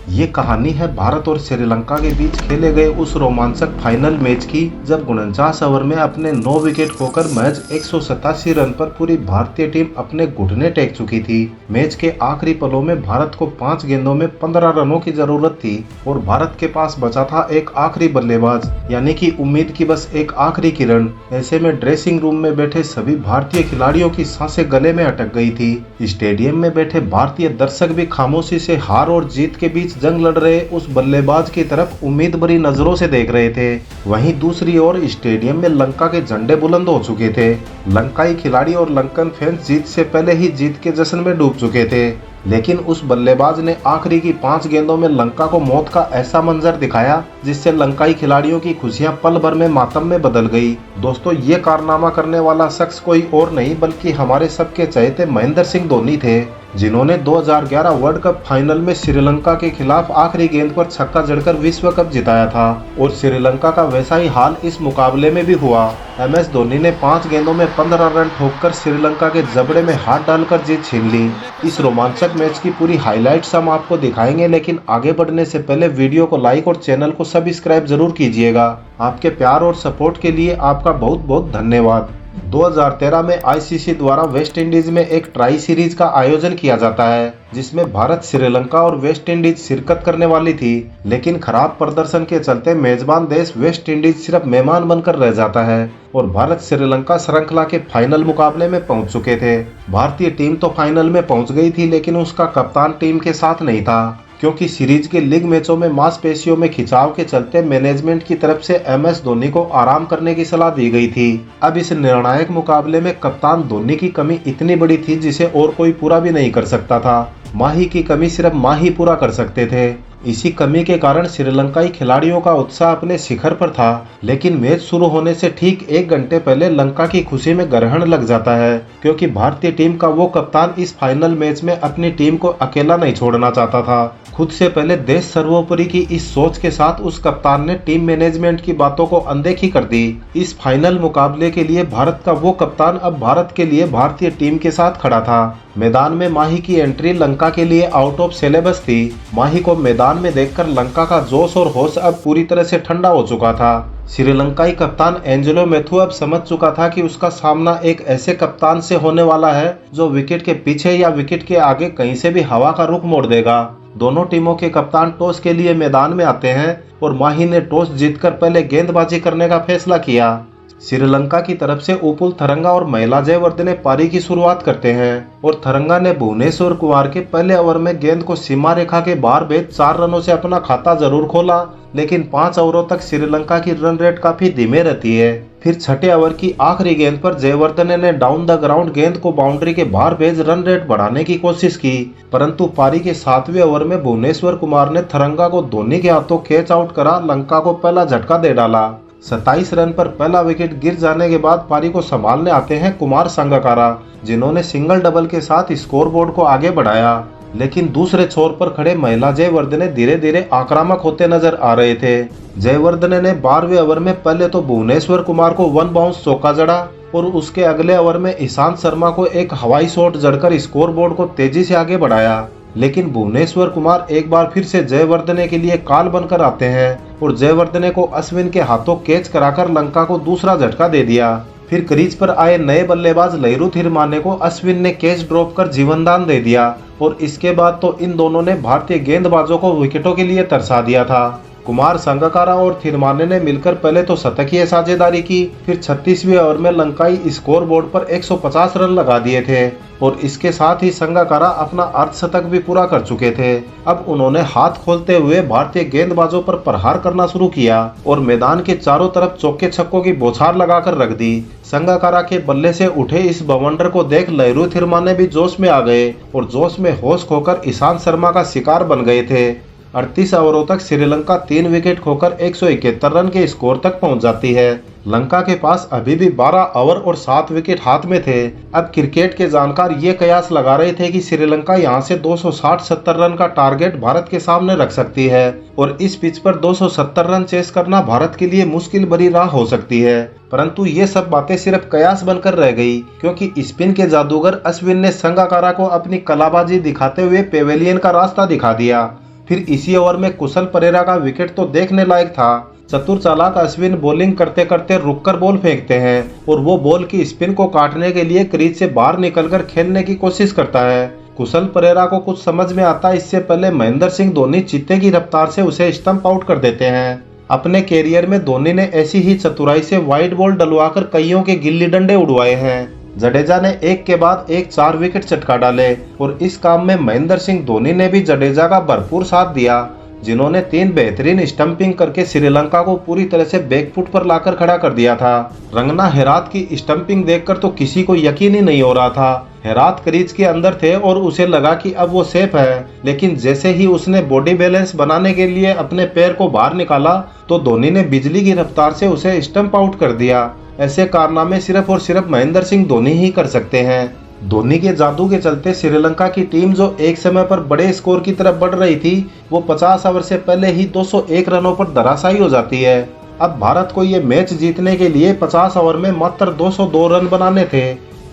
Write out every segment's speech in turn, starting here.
ये कहानी है भारत और श्रीलंका के बीच खेले गए उस रोमांचक फाइनल मैच की, जब 49 ओवर में अपने 9 विकेट खोकर महज 187 रन पर पूरी भारतीय टीम अपने घुटने टेक चुकी थी। मैच के आखिरी पलों में भारत को 5 गेंदों में 15 रनों की जरूरत थी और भारत के पास बचा था एक आखिरी बल्लेबाज, यानी कि उम्मीद की बस एक आखिरी किरण। ऐसे में ड्रेसिंग रूम में बैठे सभी भारतीय खिलाड़ियों की सांसें गले में अटक गई थी। स्टेडियम में बैठे भारतीय दर्शक भी खामोशी से हार और जीत के बीच जंग लड़ रहे उस बल्लेबाज की तरफ उम्मीद भरी नजरों से देख रहे थे। वहीं दूसरी ओर स्टेडियम में लंका के झंडे बुलंद हो चुके थे। लंकाई खिलाड़ी और लंकन फैंस जीत से पहले ही जीत के जश्न में डूब चुके थे, लेकिन उस बल्लेबाज ने आखिरी की 5 गेंदों में लंका को मौत का ऐसा मंजर दिखाया जिससे लंकाई खिलाड़ियों की खुशियां पल भर में मातम में बदल गई। दोस्तों, ये कारनामा करने वाला शख्स कोई और नहीं बल्कि हमारे सबके चहेते महेंद्र सिंह धोनी थे, जिन्होंने 2011 वर्ल्ड कप फाइनल में श्रीलंका के खिलाफ आखिरी गेंद पर छक्का जड़कर विश्व कप जिताया था। और श्रीलंका का वैसा ही हाल इस मुकाबले में भी हुआ। MS धोनी ने 5 गेंदों में 15 रन ठोककर श्रीलंका के जबड़े में हाथ डालकर जीत छीन ली। इस रोमांचक मैच की पूरी हाइलाइट्स हम आपको दिखाएंगे, लेकिन आगे बढ़ने से पहले वीडियो को लाइक और चैनल को सब्सक्राइब जरूर कीजिएगा। आपके प्यार और सपोर्ट के लिए आपका बहुत बहुत धन्यवाद। 2013 में ICC द्वारा वेस्ट इंडीज में एक ट्राई सीरीज का आयोजन किया जाता है, जिसमें भारत, श्रीलंका और वेस्ट इंडीज शिरकत करने वाली थी, लेकिन खराब प्रदर्शन के चलते मेजबान देश वेस्ट इंडीज सिर्फ मेहमान बनकर रह जाता है और भारत श्रीलंका श्रृंखला के फाइनल मुकाबले में पहुंच चुके थे। भारतीय टीम तो फाइनल में पहुंच गई थी, लेकिन उसका कप्तान टीम के साथ नहीं था, क्योंकि सीरीज के लीग मैचों में मांसपेशियों में खिंचाव के चलते मैनेजमेंट की तरफ से MS धोनी को आराम करने की सलाह दी गई थी। अब इस निर्णायक मुकाबले में कप्तान धोनी की कमी इतनी बड़ी थी जिसे और कोई पूरा भी नहीं कर सकता था। माही की कमी सिर्फ माही पूरा कर सकते थे। इसी कमी के कारण श्रीलंकाई खिलाड़ियों का उत्साह अपने शिखर पर था, लेकिन मैच शुरू होने से ठीक 1 घंटे पहले लंका की खुशी में ग्रहण लग जाता है, क्योंकि भारतीय टीम का वो कप्तान इस फाइनल मैच में अपनी टीम को अकेला नहीं छोड़ना चाहता था। खुद से पहले देश सर्वोपरि की इस सोच के साथ उस कप्तान ने टीम मैनेजमेंट की बातों को अनदेखी कर दी। इस फाइनल मुकाबले के लिए भारत का वो कप्तान अब भारत के लिए भारतीय टीम के साथ खड़ा था। मैदान में माही की एंट्री लंका के लिए आउट ऑफ सिलेबस थी। माही को मैदान में देखकर लंका का जोश और होश अब पूरी तरह से ठंडा हो चुका था। श्रीलंकाई कप्तान एंजेलो मैथ्यू अब समझ चुका था कि उसका सामना एक ऐसे कप्तान से होने वाला है जो विकेट के पीछे या विकेट के आगे कहीं से भी हवा का रुख मोड़ देगा। दोनों टीमों के कप्तान टॉस के लिए मैदान में आते हैं और माही ने टॉस जीतकर पहले गेंदबाजी करने का फैसला किया। श्रीलंका की तरफ से उपुल थरंगा और महिला जयवर्धने पारी की शुरुआत करते हैं और थरंगा ने भुवनेश्वर कुमार के पहले ओवर में गेंद को सीमा रेखा के बाहर भेज 4 रनों से अपना खाता जरूर खोला, लेकिन 5 ओवरों तक श्रीलंका की रन रेट काफी धीमे रहती है। फिर छठे ओवर की आखिरी गेंद पर जयवर्धने ने डाउन द ग्राउंड गेंद को बाउंड्री के बाहर भेज रन रेट बढ़ाने की कोशिश की, परंतु पारी के 7वें ओवर में भुवनेश्वर कुमार ने थरंगा को धोनी के हाथों कैच आउट करा लंका को पहला झटका दे डाला। 27 रन पर पहला विकेट गिर जाने के बाद पारी को संभालने आते हैं कुमार संगकारा, जिन्होंने सिंगल डबल के साथ स्कोरबोर्ड को आगे बढ़ाया। लेकिन दूसरे छोर पर खड़े महिला जयवर्धने धीरे धीरे आक्रामक होते नजर आ रहे थे। जयवर्धने ने 12वें ओवर में पहले तो भुवनेश्वर कुमार को 1 बाउंस चौका जड़ा और उसके अगले ओवर में ईशांत शर्मा को एक हवाई शॉट जड़कर स्कोरबोर्ड को तेजी से आगे बढ़ाया। लेकिन भुवनेश्वर कुमार एक बार फिर से जयवर्धने के लिए काल बनकर आते हैं और जयवर्धने को अश्विन के हाथों कैच कराकर लंका को दूसरा झटका दे दिया। फिर क्रीज पर आए नए बल्लेबाज लहिरू थिरमाने को अश्विन ने कैच ड्रॉप कर जीवनदान दे दिया और इसके बाद तो इन दोनों ने भारतीय गेंदबाजों को विकेटों के लिए तरसा दिया था। कुमार संगकारा और थिरमाने ने मिलकर पहले तो शतकीय साझेदारी की, फिर 36वें ओवर में लंकाई स्कोरबोर्ड पर 150 रन लगा दिए थे और इसके साथ ही संगकारा अपना अर्धशतक भी पूरा कर चुके थे। अब उन्होंने हाथ खोलते हुए भारतीय गेंदबाजों पर प्रहार करना शुरू किया और मैदान के चारों तरफ चौके छक्कों की बौछार लगाकर रख दी। संगकारा के बल्ले से उठे इस बवंडर को देख लहिरू थिरमाने भी जोश में आ गए और जोश में होश खोकर ईशांत शर्मा का शिकार बन गए थे। 38 ओवरों तक श्रीलंका 3 विकेट खोकर 171 रन के स्कोर तक पहुंच जाती है। लंका के पास अभी भी 12 ओवर और 7 विकेट हाथ में थे। अब क्रिकेट के जानकार ये कयास लगा रहे थे कि श्रीलंका यहां से 260-70 रन का टारगेट भारत के सामने रख सकती है और इस पिच पर 270 रन चेस करना भारत के लिए मुश्किल भरी राह हो सकती है। परंतु ये सब बातें सिर्फ कयास बनकर रह गई, क्योंकि स्पिन के जादूगर अश्विन ने संगकारा को अपनी कलाबाजी दिखाते हुए पेवेलियन का रास्ता दिखा दिया। फिर इसी ओवर में कुशल परेरा का विकेट तो देखने लायक था। चतुर चालाक अश्विन बॉलिंग करते करते रुककर बॉल फेंकते हैं और वो बॉल की स्पिन को काटने के लिए क्रीज से बाहर निकलकर खेलने की कोशिश करता है। कुशल परेरा को कुछ समझ में आता इससे पहले महेंद्र सिंह धोनी चीते की रफ्तार से उसे स्टंप आउट कर देते हैं। अपने कैरियर में धोनी ने ऐसी ही चतुराई से वाइड बॉल डलवाकर कईयों के गिल्ली डंडे उड़वाए हैं। जडेजा ने एक के बाद एक 4 विकेट चटका डाले और इस काम में महेंद्र सिंह धोनी ने भी जडेजा का भरपूर साथ दिया, जिन्होंने 3 बेहतरीन स्टंपिंग करके श्रीलंका को पूरी तरह से बैकफुट पर लाकर खड़ा कर दिया था। रंगना हेरात की स्टंपिंग देखकर तो किसी को यकीन ही नहीं हो रहा था। हेरात क्रीज के अंदर थे और उसे लगा कि अब वो सेफ है, लेकिन जैसे ही उसने बॉडी बैलेंस बनाने के लिए अपने पैर को बाहर निकाला तो धोनी ने बिजली की रफ्तार से उसे स्टंप आउट कर दिया। ऐसे कारनामे सिर्फ और सिर्फ महेंद्र सिंह धोनी ही कर सकते हैं। धोनी के जादू के चलते श्रीलंका की टीम जो एक समय पर बड़े स्कोर की तरफ बढ़ रही थी, वो 50 ओवर से पहले ही 201 रनों पर धराशायी हो जाती है। अब भारत को ये मैच जीतने के लिए 50 ओवर में मात्र 202 रन बनाने थे।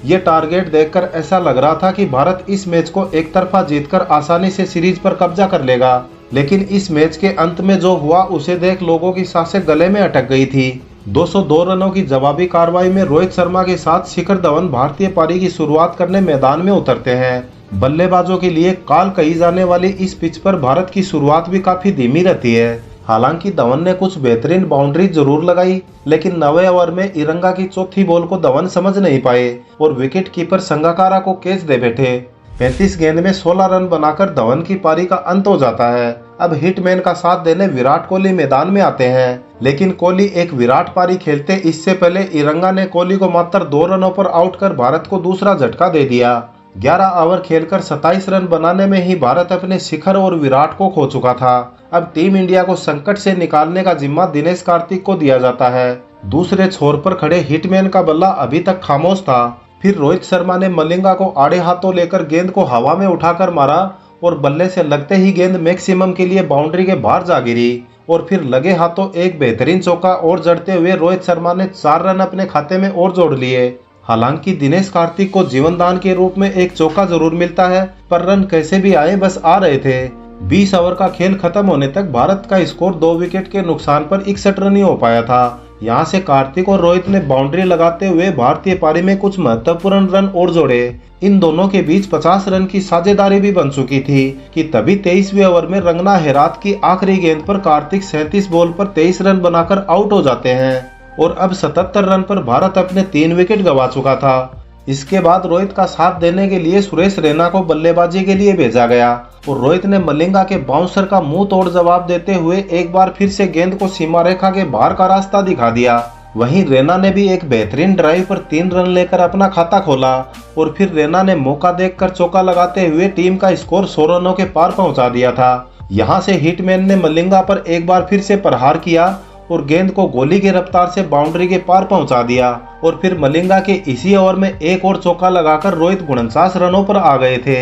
ये टारगेट देखकर ऐसा लग रहा था कि भारत इस मैच को एक तरफा जीतकर आसानी से सीरीज पर कब्जा कर लेगा, लेकिन इस मैच के अंत में जो हुआ उसे देख लोगों की सांसें गले में अटक गई थी। 202 रनों की जवाबी कार्रवाई में रोहित शर्मा के साथ शिखर धवन भारतीय पारी की शुरुआत करने मैदान में उतरते हैं। बल्लेबाजों के लिए काल कही जाने वाली इस पिच पर भारत की शुरुआत भी काफी धीमी रहती है। हालांकि धवन ने कुछ बेहतरीन बाउंड्री जरूर लगाई, लेकिन 9वें ओवर में इरंगा की चौथी बॉल को धवन समझ नहीं पाए और विकेट कीपर संगाकारा को कैच दे बैठे। 35 गेंद में 16 रन बनाकर धवन की पारी का अंत हो जाता है। अब हिटमैन का साथ देने विराट कोहली मैदान में आते हैं, लेकिन कोहली एक विराट पारी खेलते इससे पहले इरंगा ने कोहली को मात्र 2 रनों पर आउट कर भारत को दूसरा झटका दे दिया। 11 ओवर खेलकर 27 रन बनाने में ही भारत अपने शिखर और विराट को खो चुका था। अब टीम इंडिया को संकट से निकालने का जिम्मा दिनेश कार्तिक को दिया जाता है। दूसरे छोर पर खड़े हिटमैन का बल्ला अभी तक खामोश था। फिर रोहित शर्मा ने मलिंगा को आड़े हाथों लेकर गेंद को हवा में उठाकर मारा और बल्ले से लगते ही गेंद मैक्सिमम के लिए बाउंड्री के बाहर जा गिरी और फिर लगे हाथों एक बेहतरीन चौका और जड़ते हुए रोहित शर्मा ने 4 रन अपने खाते में और जोड़ लिए। हालांकि दिनेश कार्तिक को जीवनदान के रूप में एक चौका जरूर मिलता है, पर रन कैसे भी आए बस आ रहे थे। 20 ओवर का खेल खत्म होने तक भारत का स्कोर 2 विकेट के नुकसान पर 61 रन ही हो पाया था। यहाँ से कार्तिक और रोहित ने बाउंड्री लगाते हुए भारतीय पारी में कुछ महत्वपूर्ण रन और जोड़े। इन दोनों के बीच 50 रन की साझेदारी भी बन चुकी थी कि तभी 23वें ओवर में रंगना हेरात की आखिरी गेंद पर कार्तिक 37 बॉल पर 23 रन बनाकर आउट हो जाते हैं और अब 77 रन पर भारत अपने 3 विकेट गंवा चुका था। इसके बाद रोहित का साथ देने के लिए सुरेश रैना को बल्लेबाजी के लिए भेजा गया और रोहित ने मलिंगा के बाउंसर का मुंह तोड़ जवाब देते हुए एक बार फिर से गेंद को सीमा रेखा के बाहर का रास्ता दिखा दिया। वहीं रैना ने भी एक बेहतरीन ड्राइव पर 3 रन लेकर अपना खाता खोला और फिर रैना ने मौका देखकर चौका लगाते हुए टीम का स्कोर 100 रनों के पार पहुंचा दिया था। यहां से हिटमैन ने मलिंगा पर एक बार फिर से प्रहार किया और गेंद को गोली की रफ्तार से बाउंड्री के पार पहुंचा दिया और फिर मलिंगा के इसी ओवर में एक और चौका लगाकर रोहित 49 रनों पर आ गए थे।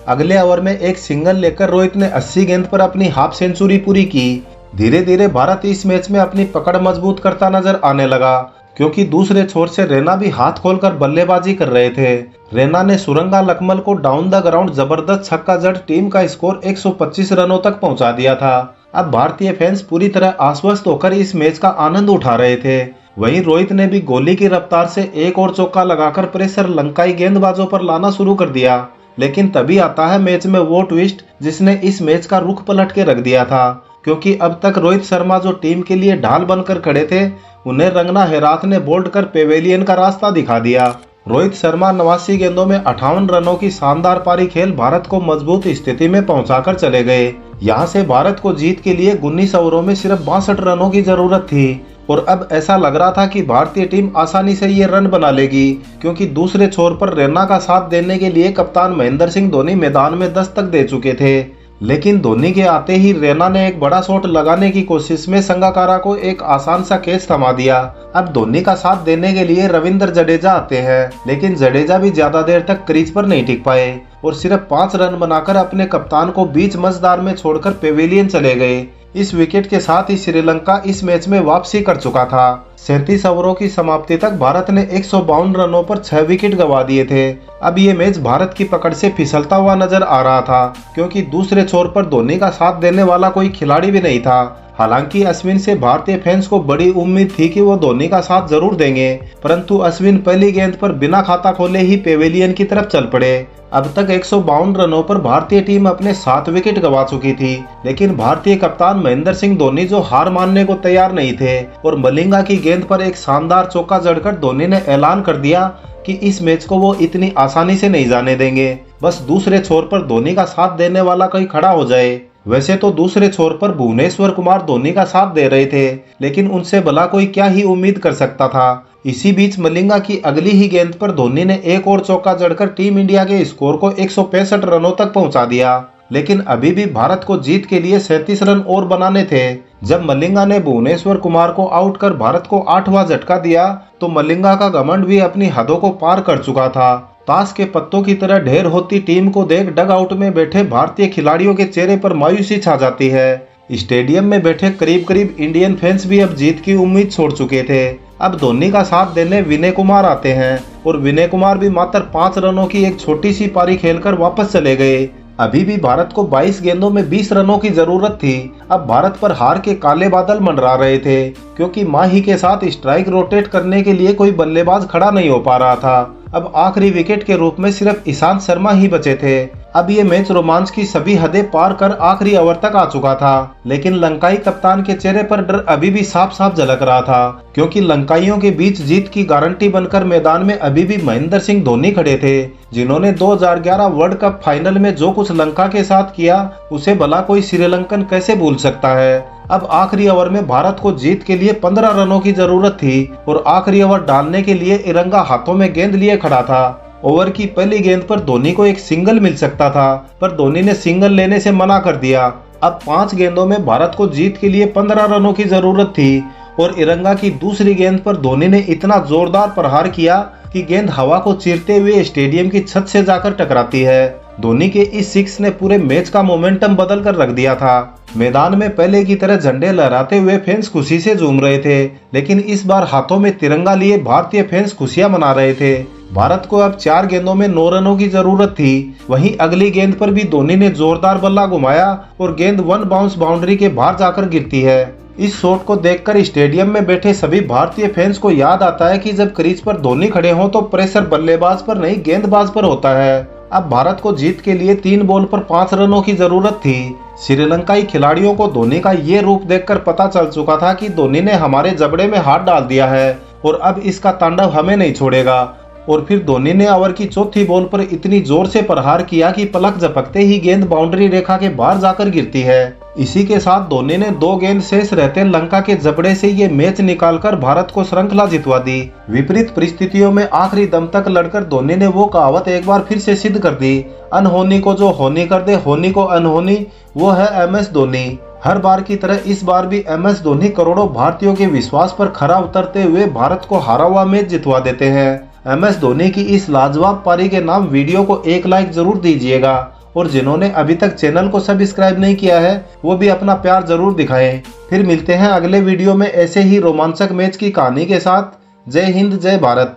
अगले ओवर में एक सिंगल लेकर रोहित ने 80 गेंद पर अपनी हाफ सेंचुरी पूरी की। धीरे धीरे भारत इस मैच में अपनी पकड़ मजबूत करता नजर आने लगा, क्योंकि दूसरे छोर से रैना भी हाथ खोलकर बल्लेबाजी कर रहे थे। रैना ने सुरंगा लकमल को डाउन द ग्राउंड जबरदस्त छक्का जड़ टीम का स्कोर 125 रनों तक पहुंचा दिया था। अब भारतीय फैंस पूरी तरह आश्वस्त होकर इस मैच का आनंद उठा रहे थे। वहीं रोहित ने भी गोली की रफ्तार से एक और चौका लगाकर प्रेशर लंकाई गेंदबाजों पर लाना शुरू कर दिया। लेकिन तभी आता है मैच में वो ट्विस्ट जिसने इस मैच का रुख पलट के रख दिया था, क्योंकि अब तक रोहित शर्मा जो टीम के लिए ढाल बनकर खड़े थे, उन्हें रंगना हेरात ने बोल्ड कर पेवेलियन का रास्ता दिखा दिया। रोहित शर्मा 89 गेंदों में 58 रनों की शानदार पारी खेल भारत को मजबूत स्थिति में पहुंचाकर चले गए। यहां से भारत को जीत के लिए 19 ओवरों में सिर्फ 62 रनों की जरूरत थी और अब ऐसा लग रहा था कि भारतीय टीम आसानी से ये रन बना लेगी, क्योंकि दूसरे छोर पर रैना का साथ देने के लिए कप्तान महेंद्र सिंह धोनी मैदान में दस्तक दे चुके थे। लेकिन धोनी के आते ही रैना ने एक बड़ा शॉट लगाने की कोशिश में संगाकारा को एक आसान सा कैच थमा दिया। अब धोनी का साथ देने के लिए रविंद्र जडेजा आते हैं, लेकिन जडेजा भी ज्यादा देर तक क्रीज पर नहीं टिक पाए और सिर्फ 5 रन बनाकर अपने कप्तान को बीच मझदार में छोड़कर पेविलियन चले गए। इस विकेट के साथ ही श्रीलंका इस मैच में वापसी कर चुका था। 37 ओवरों की समाप्ति तक भारत ने 152 रनों पर 6 विकेट गंवा दिए थे। अब ये मैच भारत की पकड़ से फिसलता हुआ नजर आ रहा था, क्योंकि दूसरे छोर पर धोनी का साथ देने वाला कोई खिलाड़ी भी नहीं था। हालांकि अश्विन से भारतीय फैंस को बड़ी उम्मीद थी कि वो धोनी का साथ जरूर देंगे, परंतु अश्विन पहली गेंद पर बिना खाता खोले ही पेवेलियन की तरफ चल पड़े। अब तक 152 रनों पर भारतीय टीम अपने 7 विकेट गंवा चुकी थी, लेकिन भारतीय कप्तान महेंद्र सिंह धोनी जो हार मानने को तैयार नहीं थे और मलिंगा की गेंद पर एक शानदार चौका जड़कर धोनी ने ऐलान कर दिया कि इस मैच को वो इतनी आसानी से नहीं जाने देंगे, बस दूसरे छोर पर धोनी का साथ देने वाला कोई खड़ा हो जाए। वैसे तो दूसरे छोर पर भुवनेश्वर कुमार धोनी का साथ दे रहे थे, लेकिन उनसे भला कोई क्या ही उम्मीद कर सकता था। इसी बीच मलिंगा की अगली ही गेंद पर धोनी ने एक और चौका जड़कर टीम इंडिया के स्कोर को 165 रनों तक पहुंचा दिया। लेकिन अभी भी भारत को जीत के लिए 37 रन और बनाने थे। जब मलिंगा ने भुवनेश्वर कुमार को आउट कर भारत को 8वां झटका दिया तो मलिंगा का घमंड भी अपनी हदों को पार कर चुका था। ताश के पत्तों की तरह ढेर होती टीम को देख डग आउट में बैठे भारतीय खिलाड़ियों के चेहरे पर मायूसी छा जाती है। स्टेडियम में बैठे करीब करीब इंडियन फैंस भी अब जीत की उम्मीद छोड़ चुके थे। अब धोनी का साथ देने विनय कुमार आते हैं और विनय कुमार भी मात्र 5 रनों की एक छोटी सी पारी खेलकर वापस चले गए। अभी भी भारत को 22 गेंदों में 20 रनों की जरूरत थी। अब भारत पर हार के काले बादल मंडरा रहे थे, क्योंकि माही के साथ स्ट्राइक रोटेट करने के लिए कोई बल्लेबाज खड़ा नहीं हो पा रहा था। अब आखिरी विकेट के रूप में सिर्फ ईशांत शर्मा ही बचे थे। अब ये मैच रोमांच की सभी हदें पार कर आखिरी ओवर तक आ चुका था, लेकिन लंकाई कप्तान के चेहरे पर डर अभी भी साफ साफ झलक रहा था, क्योंकि लंकाइयों के बीच जीत की गारंटी बनकर मैदान में अभी भी महेंद्र सिंह धोनी खड़े थे, जिन्होंने 2011 वर्ल्ड कप फाइनल में जो कुछ लंका के साथ किया उसे भला कोई श्रीलंकन कैसे भूल सकता है। अब आखिरी ओवर में भारत को जीत के लिए 15 रनों की जरूरत थी और आखिरी ओवर डालने के लिए इरंगा हाथों में गेंद लिए खड़ा था। ओवर की पहली गेंद पर धोनी को एक सिंगल मिल सकता था, पर धोनी ने सिंगल लेने से मना कर दिया। अब 5 गेंदों में भारत को जीत के लिए 15 रनों की जरूरत थी और इरंगा की दूसरी गेंद पर धोनी ने इतना जोरदार प्रहार किया कि गेंद हवा को चीरते हुए स्टेडियम की छत से जाकर टकराती है। धोनी के इस सिक्स ने पूरे मैच का मोमेंटम बदल कर रख दिया था। मैदान में पहले की तरह झंडे लहराते हुए फैंस खुशी से झूम रहे थे, लेकिन इस बार हाथों में तिरंगा लिए भारतीय फैंस खुशियां मना रहे थे। भारत को अब 4 गेंदों में 9 रनों की जरूरत थी। वहीं अगली गेंद पर भी धोनी ने जोरदार बल्ला घुमाया और गेंद 1 बाउंस बाउंड्री के बाहर जाकर गिरती है। इस शॉट को देखकर स्टेडियम में बैठे सभी भारतीय फैंस को याद आता है कि जब क्रीज पर धोनी खड़े हों तो प्रेशर बल्लेबाज पर नहीं गेंदबाज पर होता है। अब भारत को जीत के लिए 3 बॉल पर 5 रनों की जरूरत थी। श्रीलंकाई खिलाड़ियों को धोनी का ये रूप देखकर पता चल चुका था कि धोनी ने हमारे जबड़े में हाथ डाल दिया है और अब इसका तांडव हमें नहीं छोड़ेगा। और फिर धोनी ने ओवर की चौथी बॉल पर इतनी जोर से प्रहार किया कि पलक झपकते ही गेंद बाउंड्री रेखा के बाहर जाकर गिरती है। इसी के साथ धोनी ने 2 गेंद शेष रहते लंका के जबड़े से ये मैच निकालकर भारत को श्रृंखला जितवा दी। विपरीत परिस्थितियों में आखिरी दम तक लड़कर धोनी ने वो कहावत एक बार फिर से सिद्ध कर दी, अनहोनी को जो होनी कर दे होनी को अनहोनी, वो है MS धोनी। हर बार की तरह इस बार भी MS धोनी करोड़ों भारतीयों के विश्वास पर खरा उतरते हुए भारत को हारा हुआ मैच जितवा देते हैं। MS धोनी की इस लाजवाब पारी के नाम वीडियो को 1 लाइक जरूर दीजिएगा और जिन्होंने अभी तक चैनल को सब्सक्राइब नहीं किया है वो भी अपना प्यार जरूर दिखाएं। फिर मिलते हैं अगले वीडियो में ऐसे ही रोमांचक मैच की कहानी के साथ। जय हिंद, जय भारत।